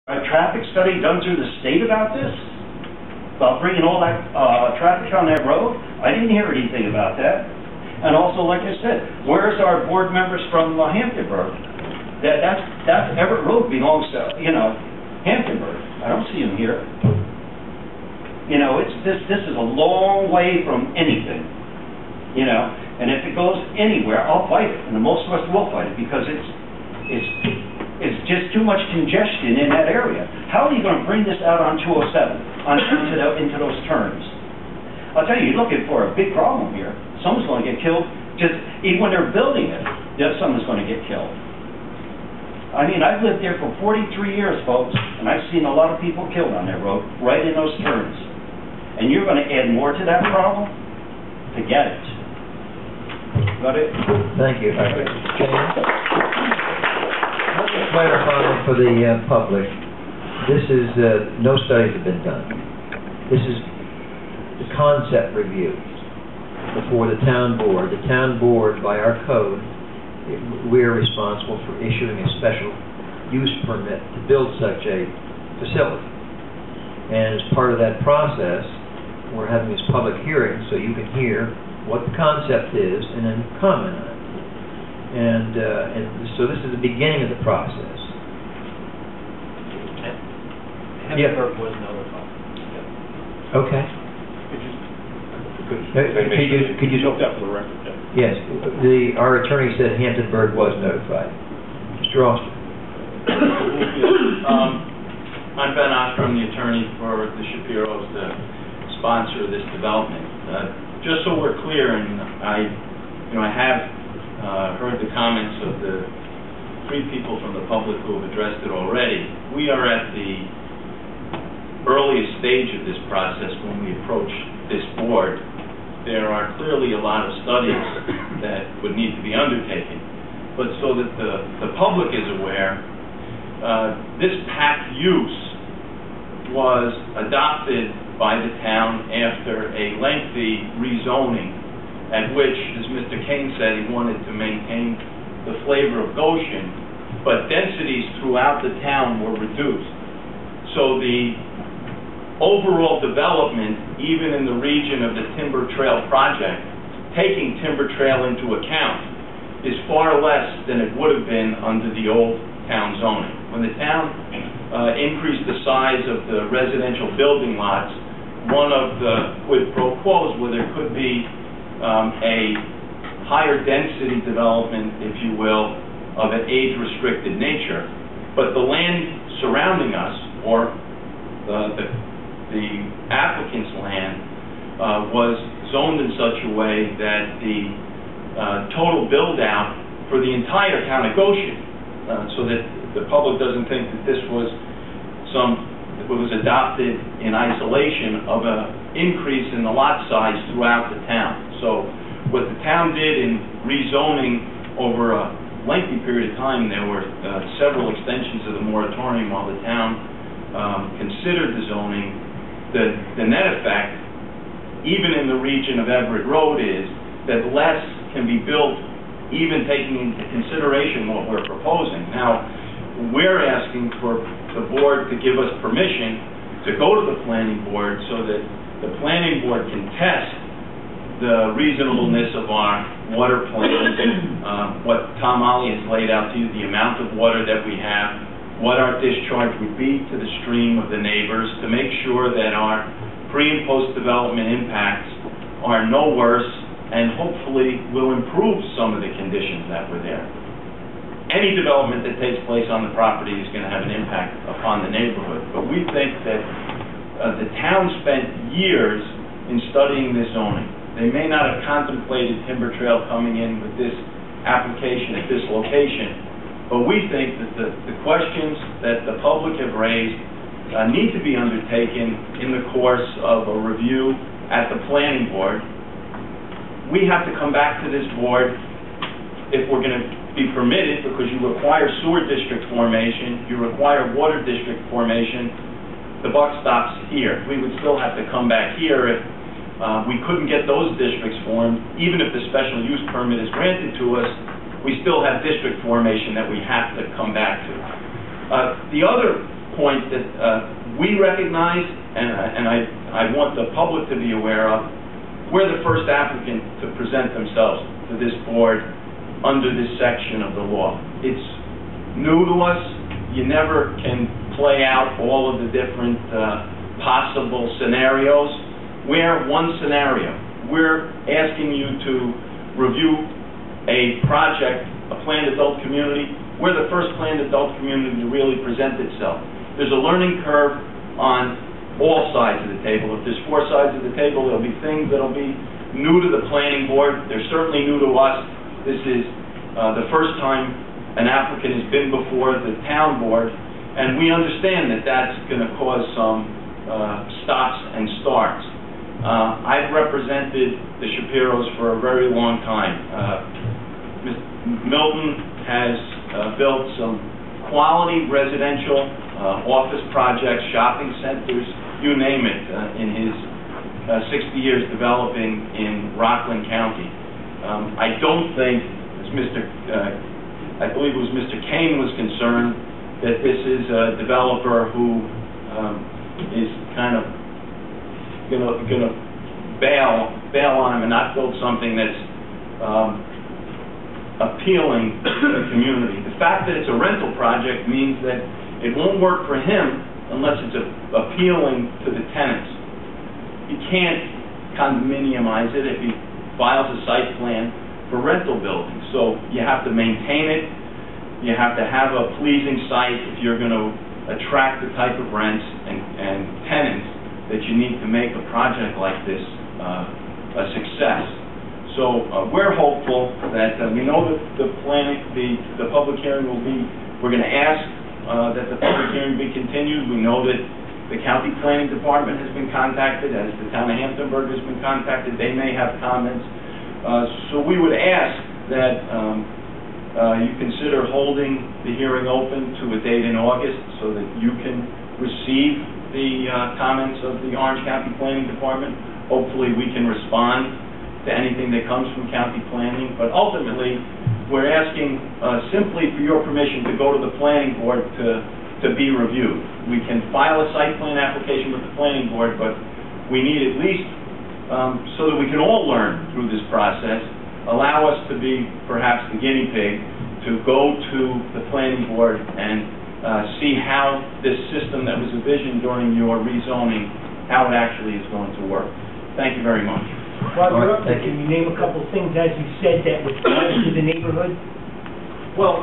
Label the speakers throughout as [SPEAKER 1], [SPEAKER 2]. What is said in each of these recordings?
[SPEAKER 1] A traffic study done through the state about this? About bringing all that traffic on that road? I didn't hear anything about that. And also, like I said, where's our board members from Hamptonburg? That Everett Road belongs to, Hamptonburg. I don't see them here. This is a long way from anything, and if it goes anywhere, I'll fight it, and most of us will fight it, because it's just too much congestion in that area. How are you going to bring this out on 207, into those turns? I'll tell you, you're looking for a big problem here. Someone's going to get killed, even when they're building it, someone's going to get killed. I mean, I've lived there for 43 years, folks, and I've seen a lot of people killed on that road, right in those turns. And you're going to add more to that problem? Forget it. Got it?
[SPEAKER 2] Thank you. Clarifying for the public, this is, no studies have been done. This is the concept review before the town board. The town board, by our code, we're responsible for issuing a special use permit to build such a facility. And as part of that process, we're having this public hearing so you can hear what the concept is and then comment on it. And so this is the beginning of the process.
[SPEAKER 3] Hamptonburg was notified.
[SPEAKER 2] Okay. Could you
[SPEAKER 3] note that for the record?
[SPEAKER 2] Yes. Our attorney said Hamptonburg was notified. Mr. Austin.
[SPEAKER 4] I'm Ben Oscar. I'm the attorney for the Shapiros, the sponsor of this development. Just so we're clear, and I have heard the comments of the three people from the public who have addressed it already. We are at the earliest stage of this process when we approach this board. There are clearly a lot of studies that would need to be undertaken. But so that the public is aware, this packed use was adopted by the town after a lengthy rezoning, at which, as Mr. Kane said, he wanted to maintain the flavor of Goshen, but densities throughout the town were reduced. So the overall development, even in the region of the Timber Trail project, taking Timber Trail into account, is far less than it would have been under the old town zoning. When the town increased the size of the residential building lots, one of the quid pro quos where there could be a higher density development, if you will, of an age-restricted nature. But the land surrounding us, or the applicant's land, was zoned in such a way that the total build-out for the entire town of Goshen, so that the public doesn't think that this was adopted in isolation of an increase in the lot size throughout the town. So what the town did in rezoning over a lengthy period of time, there were several extensions of the moratorium while the town considered the zoning. The net effect, even in the region of Everett Road, is that less can be built, even taking into consideration what we're proposing. Now, we're asking for the board to give us permission to go to the planning board so that the planning board can test the reasonableness of our water plans, what Tom Ollie has laid out to you, the amount of water that we have, what our discharge would be to the stream of the neighbors, to make sure that our pre- and post-development impacts are no worse and hopefully will improve some of the conditions that were there. Any development that takes place on the property is going to have an impact upon the neighborhood. But we think that the town spent years in studying this zoning. They may not have contemplated Timber Trail coming in with this application at this location, but we think that the questions that the public have raised need to be undertaken in the course of a review at the planning board. We have to come back to this board if we're going to be permitted, because you require sewer district formation, you require water district formation. The buck stops here. We would still have to come back here if we couldn't get those districts formed. Even if the special use permit is granted to us, we still have district formation that we have to come back to. The other point that we recognize, and I want the public to be aware of, we're the first applicant to present themselves to this board under this section of the law. It's new to us. You never can play out all of the different possible scenarios. We're one scenario. We're asking you to review a project, a planned adult community. We're the first planned adult community to really present itself. There's a learning curve on all sides of the table. If there's four sides of the table, there'll be things that'll be new to the planning board. They're certainly new to us. This is the first time an applicant has been before the town board, and we understand that that's going to cause some stops and starts. I've represented the Shapiros for a very long time. Milton has built some quality residential office projects, shopping centers, you name it, in his 60 years developing in Rockland County. I don't think, as I believe it was Mr. Kane was concerned, that this is a developer who is kind of going to bail on him and not build something that's appealing to the community. The fact that it's a rental project means that it won't work for him unless it's appealing to the tenants. You can't condominiumize it if he files a site plan for rental buildings. So you have to maintain it. You have to have a pleasing site if you're going to attract the type of rents and tenants that you need to make a project like this a success. So we're hopeful that we know that the public hearing will be. We're going to ask that the public hearing be continued. We know that the county planning department has been contacted, as the town of Hamptonburg has been contacted. They may have comments. So we would ask that you consider holding the hearing open to a date in August so that you can receive the comments of the Orange County Planning Department. Hopefully we can respond to anything that comes from county planning. But ultimately, we're asking simply for your permission to go to the planning board to be reviewed. We can file a site plan application with the planning board, but we need at least, so that we can all learn through this process, allow us to be perhaps the guinea pig to go to the planning board and see how this system that was envisioned during your rezoning, how it actually is going to work. Thank you very much.
[SPEAKER 5] While you're up there, can you name a couple of things, as you said, that would add to the neighborhood?
[SPEAKER 4] Well,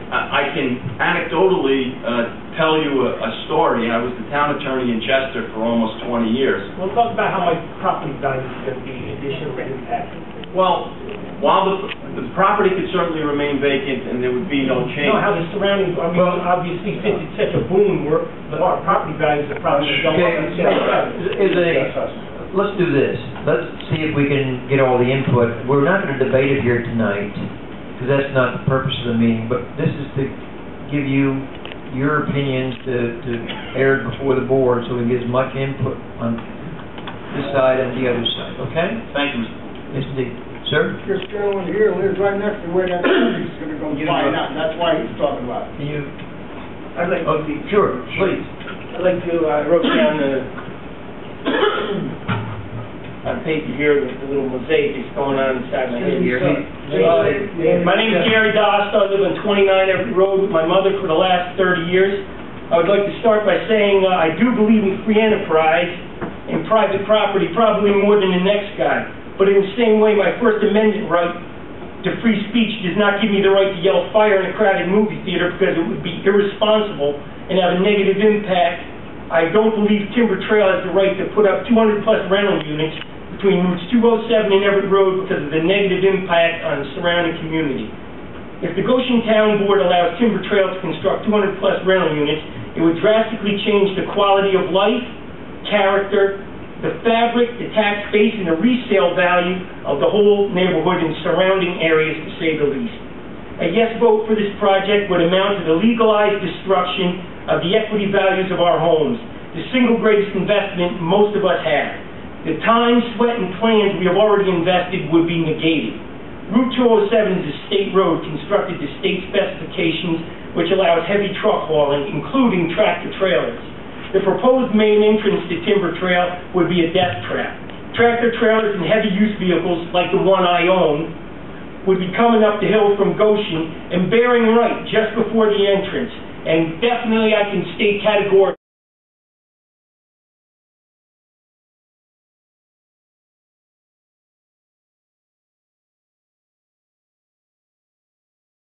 [SPEAKER 4] I can anecdotally tell you a story. I was the town attorney in Chester for almost 20 years.
[SPEAKER 5] Well, talk about how much property value is going to be additionally impacted.
[SPEAKER 4] Well, while the property could certainly remain vacant and there would be no change.
[SPEAKER 5] No, how the surroundings, I mean, obviously, since it's such a boom, our property values are probably going up.
[SPEAKER 2] Let's do this. Let's see if we can get all the input. We're not going to debate it here tonight, because that's not the purpose of the meeting, but this is to give you your opinions to air before the board so we can get as much input on this side and the other side, okay?
[SPEAKER 4] Thank you, Mr.
[SPEAKER 2] Yes, indeed. Sir?
[SPEAKER 6] This gentleman here lives right next to where that is going to go flying out, and that's why he's talking about it.
[SPEAKER 2] Can you?
[SPEAKER 5] I'd like to,
[SPEAKER 2] Sure, please.
[SPEAKER 5] I'd like to, I wrote down on page here, the little mosaic that's going on inside my head here. My name is Gary Dosta. I live on 29 Everett Road with my mother for the last 30 years. I would like to start by saying I do believe in free enterprise and private property, probably more than the next guy. But in the same way, my First Amendment right to free speech does not give me the right to yell fire in a crowded movie theater because it would be irresponsible and have a negative impact. I don't believe Timber Trail has the right to put up 200-plus rental units between routes 207 and Everett Road because of the negative impact on the surrounding community. If the Goshen Town Board allows Timber Trail to construct 200-plus rental units, it would drastically change the quality of life, character, the fabric, the tax base, and the resale value of the whole neighborhood and surrounding areas, to say the least. A yes vote for this project would amount to the legalized destruction of the equity values of our homes, the single greatest investment most of us have. The time, sweat, and plans we have already invested would be negated. Route 207 is a state road constructed to state specifications which allows heavy truck hauling, including tractor trailers. The proposed main entrance to Timber Trail would be a death trap. Tractor trailers and heavy-use vehicles, like the one I own, would be coming up the hill from Goshen and bearing right just before the entrance. And definitely I can state categorically